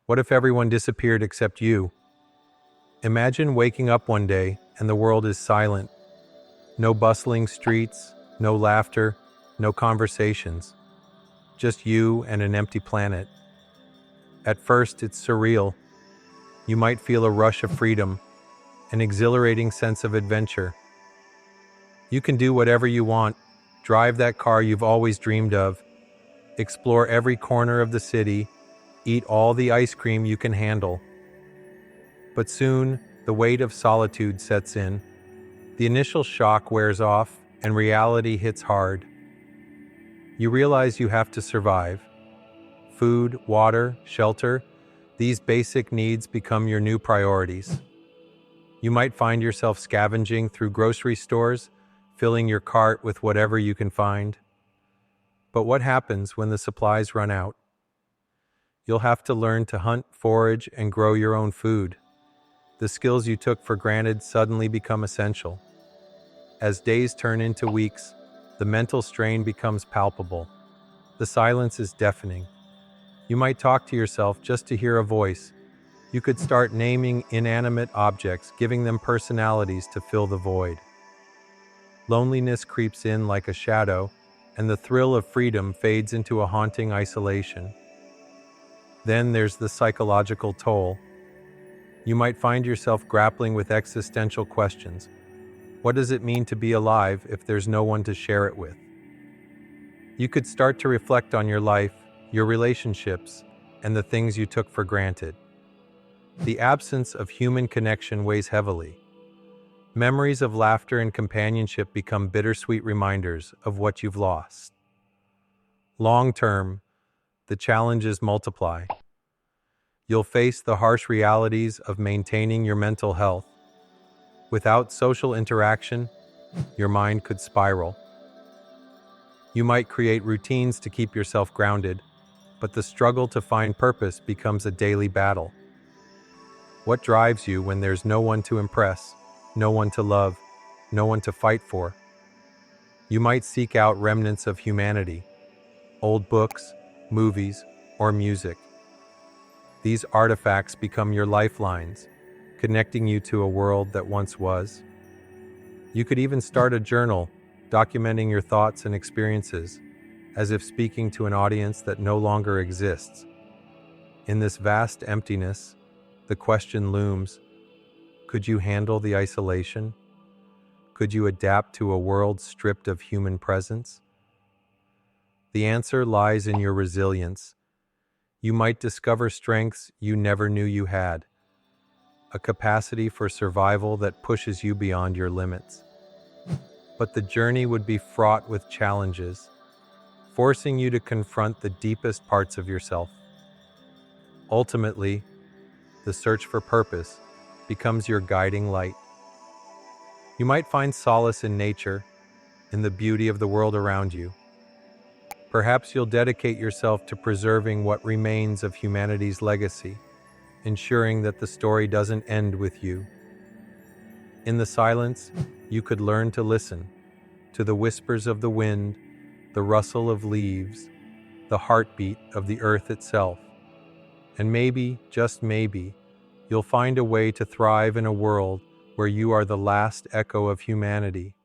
What if everyone disappeared except you? Imagine waking up one day and the world is silent. No bustling streets, no laughter, no conversations. Just you and an empty planet. At first, it's surreal. You might feel a rush of freedom, an exhilarating sense of adventure. You can do whatever you want, drive that car you've always dreamed of, explore every corner of the city, eat all the ice cream you can handle. But soon, the weight of solitude sets in. The initial shock wears off, and reality hits hard. You realize you have to survive. Food, water, shelter, these basic needs become your new priorities. You might find yourself scavenging through grocery stores, filling your cart with whatever you can find. But what happens when the supplies run out? You'll have to learn to hunt, forage, and grow your own food. The skills you took for granted suddenly become essential. As days turn into weeks, the mental strain becomes palpable. The silence is deafening. You might talk to yourself just to hear a voice. You could start naming inanimate objects, giving them personalities to fill the void. Loneliness creeps in like a shadow, and the thrill of freedom fades into a haunting isolation. Then there's the psychological toll. You might find yourself grappling with existential questions. What does it mean to be alive if there's no one to share it with? You could start to reflect on your life, your relationships, and the things you took for granted. The absence of human connection weighs heavily. Memories of laughter and companionship become bittersweet reminders of what you've lost. Long term, the challenges multiply. You'll face the harsh realities of maintaining your mental health. Without social interaction, your mind could spiral. You might create routines to keep yourself grounded, but the struggle to find purpose becomes a daily battle. What drives you when there's no one to impress, no one to love, no one to fight for? You might seek out remnants of humanity, old books, movies, or music. These artifacts become your lifelines, connecting you to a world that once was. You could even start a journal, documenting your thoughts and experiences, as if speaking to an audience that no longer exists. In this vast emptiness, the question looms, could you handle the isolation? Could you adapt to a world stripped of human presence? The answer lies in your resilience. You might discover strengths you never knew you had, a capacity for survival that pushes you beyond your limits. But the journey would be fraught with challenges, forcing you to confront the deepest parts of yourself. Ultimately, the search for purpose becomes your guiding light. You might find solace in nature, in the beauty of the world around you. Perhaps you'll dedicate yourself to preserving what remains of humanity's legacy, ensuring that the story doesn't end with you. In the silence, you could learn to listen to the whispers of the wind, the rustle of leaves, the heartbeat of the earth itself. And maybe, just maybe, you'll find a way to thrive in a world where you are the last echo of humanity,